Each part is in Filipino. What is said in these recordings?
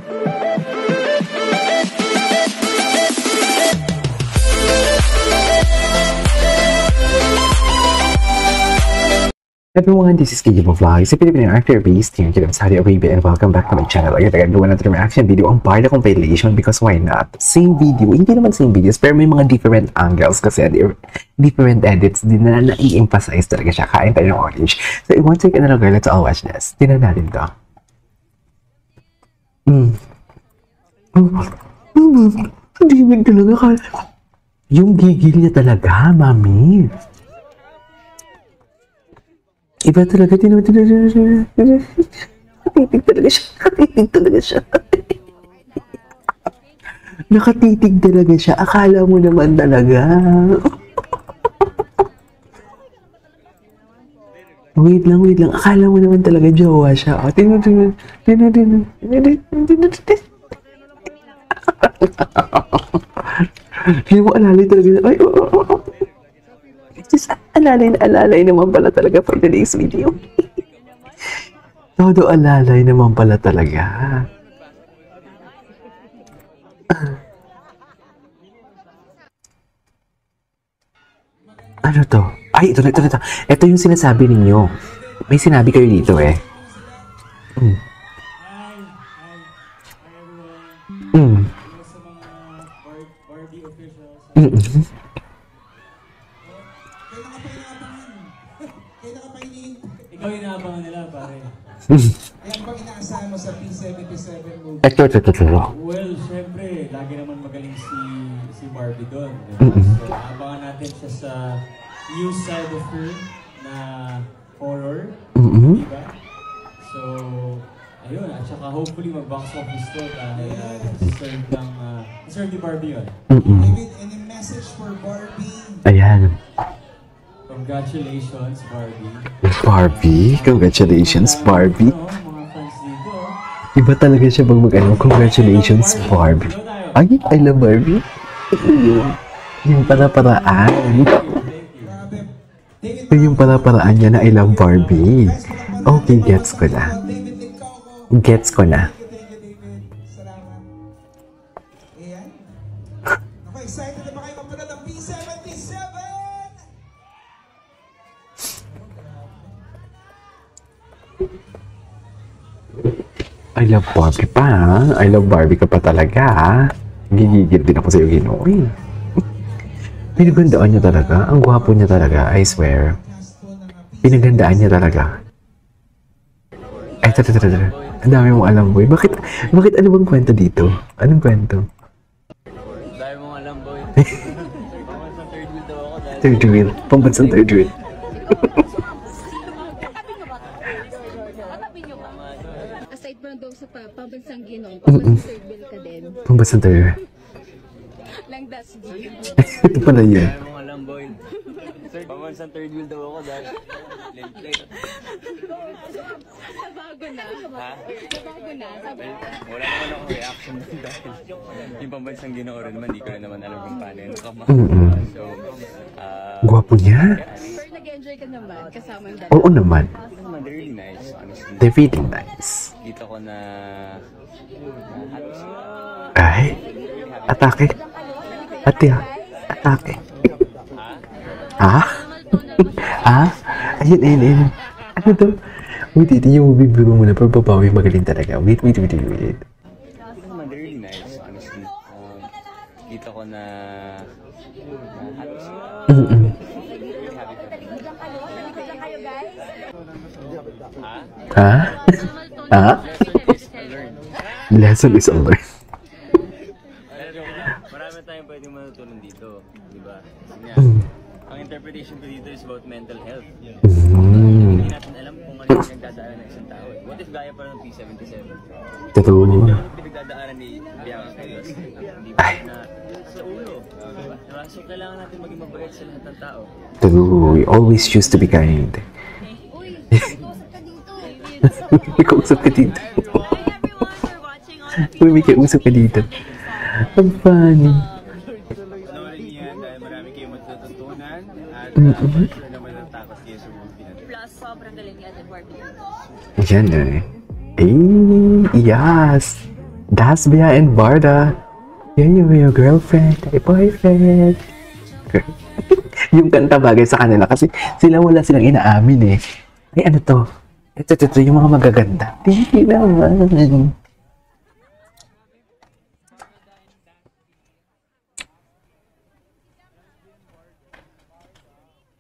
Everyone, this is KJ Vlogs, a Filipino actor based here in Saudi Arabia, and welcome back to my channel. Again, gawa natin yung reaction video ang part na compilation because why not? Same video, hindi naman same videos, pero may mga different angles kasi different edits din na nai-emphasize talaga siya. Kain tayo ng orange. So, it won't take another girl, let's all watch this. Tingnan natin to. Hindi talaga yung gigil niya talaga, mami. Iba talaga, nakatitig talaga siya. Nakatitig talaga siya. Akala mo naman talaga. Wait lang. Akala mo naman talaga jowa siya. Hindi mo alalay talaga. Ay, just alalay naman pala talaga for today's video. Todo alalay naman pala talaga. Ano to? Ay, ito. Ito yung sinasabi ninyo. May sinabi kayo dito eh. Ikaw yung naabangan nila, pare. Ayan bang inaasahan mo sa P77 movie? Ito. Well, syempre, lagi naman magaling si Barbie doon. Diba? So, abangan natin siya sa new side of her na horror. Diba? So, ayun. At saka hopefully mag-box office to dahil serve ni Barbie yun. David, any message for Barbie? Ayan. Congratulations, Congratulations, Barbie. Mga fans dito. Iba talaga siya pag congratulations, Barbie. Ay, I love Barbie. Yung para-paraan. Yung para-paraan niya na I love Barbie. Okay, gets ko na. Salamat. Ayan. Ako, excited na ba kayo magpunod ng P77? I love Barbie pa, ha? I love Barbie ka pa talaga, ha? Gigigil din ako sa'yo, Ginoy. Pinagandaan niya talaga. Ang gwapo niya talaga, I swear. Pinagandaan niya talaga. Ay, ang dami mong alam, boy. Bakit ano bang kwento dito? Anong kwento? Dahil mong alam, boy. Pambansang third wheel daw ako dahil... Third wheel. Pambansang third wheel. Aside from daw sa pambansang ginong, pambansang third wheel ka din. Pambansang third wheel. Lang das G. Ito pala yun. Dahil mong alam, boy. Pambansang third wheel daw ako dahil... Nabago na. Ha? Nabago na. Wala naman akong reaction dahil yung pambansang ginoo rin naman, di ko rin naman alam kung paano yun nakama. So, Gwapo niya. Pero nag-enjoy ka naman kasama yung dalawa. Oo naman. they're really nice, honestly. They're really nice. Kita ko na happy sila. Ay, atake. Atake. Ha? Ha? Ayun. Ano to? Wait, yung bibiro mo na pero babawi magaling talaga. Wait. They're really nice, honestly. Kita ko na happy sila. Ha? Ha? Lesson is all learned. Marami tayong pwedeng matutunan dito, di ba? Kasi nga, ang interpretation ko dito is about mental health. Hindi natin alam kung ano yung pinagdadaanan ng isang tao. What if gaya pa ng P77? Totoo. Ano yung pinagdadaanan ni Bianca Carlos? Hindi ba na sa ulo? Diba? So kailangan natin maging mabait sa lahat ng tao. True. We always choose to be kind. Ikausap ka dito. Uy, may kausap ka dito. Ang funny. Panoorin niyo yan dahil marami kayong matututunan at sure naman natakot kayo sa movie na. Plus, sobrang galing ni Ate Barbie. Yan eh. Eh, yes. Dasbia and Barda. Yeah, you're your girlfriend, my boyfriend. Yung kanta bagay sa kanila kasi sila wala silang inaamin eh. Ay, ano to? Ito, yung mga magaganda. Hindi naman.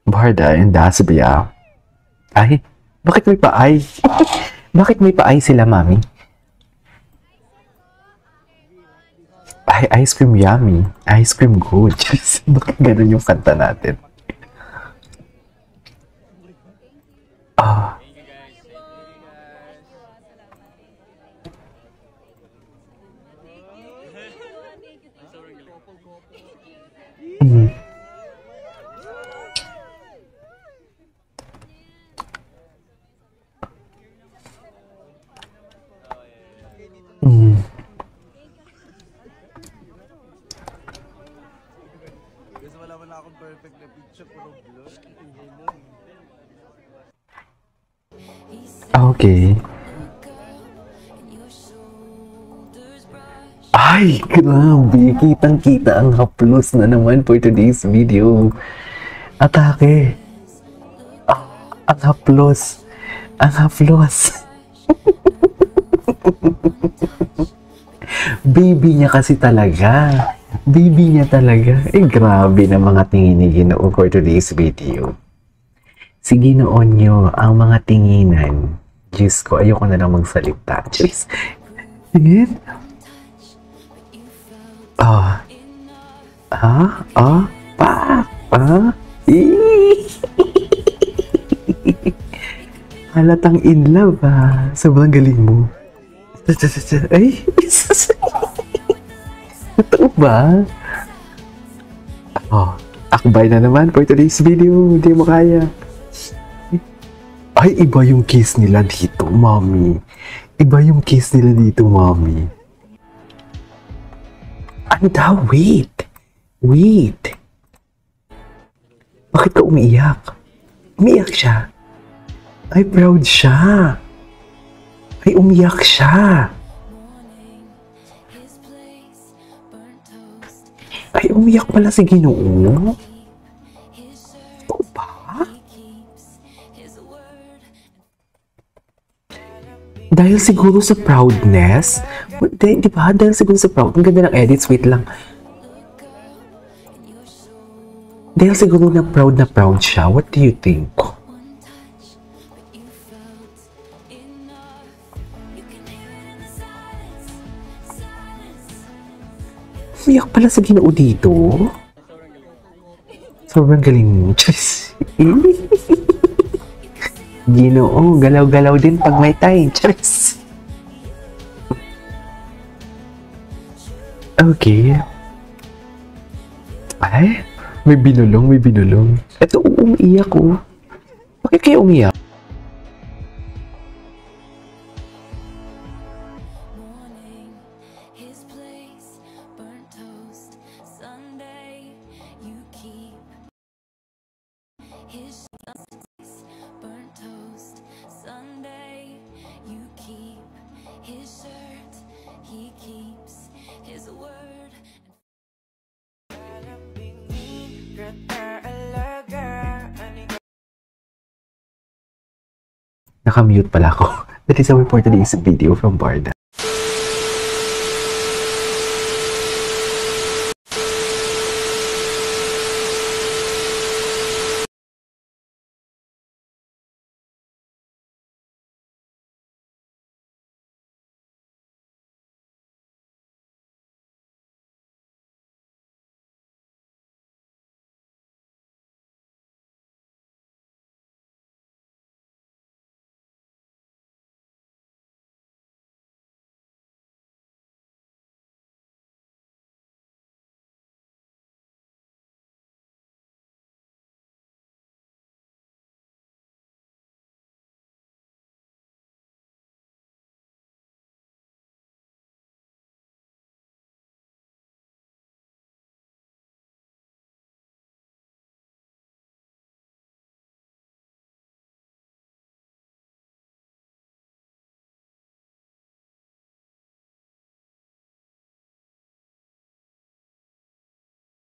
Barda and Dasbia. Ay, bakit may paay? Bakit may paay sila, mami? Ay, ice cream yummy. Ice cream good. Bakit ganun yung kanta natin? Ah. Mm. Mm. Kasi wala akong perfect na picture, puro blur. Okay. Ay, grabe. Kitang-kita ang haplos na naman for today's video. Atake. Ah, ang haplos. Ang haplos. Baby niya kasi talaga. Baby niya talaga. Eh, grabe na mga tingin ni Ginoo for today's video. Si Ginoon nyo, ang mga tinginan. Diyos ko, ayoko na lang magsalita. Diyos. Tingin? Ah. Ah? Ah? Pa? Ah? Halatang in love ah. Sobrang galing mo. Ay! Totoo ba? Oh, akbay na naman for today's video. Hindi mo kaya. Ay, iba yung kiss nila dito, mommy. Iba yung kiss nila dito, mommy. Ano daw? Wait. Wait. Bakit ka umiiyak? Umiiyak siya. Ay, proud siya. Ay, umiyak siya. Ay, umiyak pala si Ginoo. Ito ba? Dahil siguro sa proudness? Di ba? Dahil siguro sa proud. Ang ganda ng edits. Wait lang. Dahil siguro na proud siya. What do you think? Umiyak pala sa Ginoo dito. Sobrang galing mo. Charis. Ginoo, galaw-galaw din pag may time. Charis. Okay. Ay, may binulong, may binulong. Ito, umiiyak ko. Bakit kayo umiyak? Naka-mute pala ako. That is our for today's video from Barda.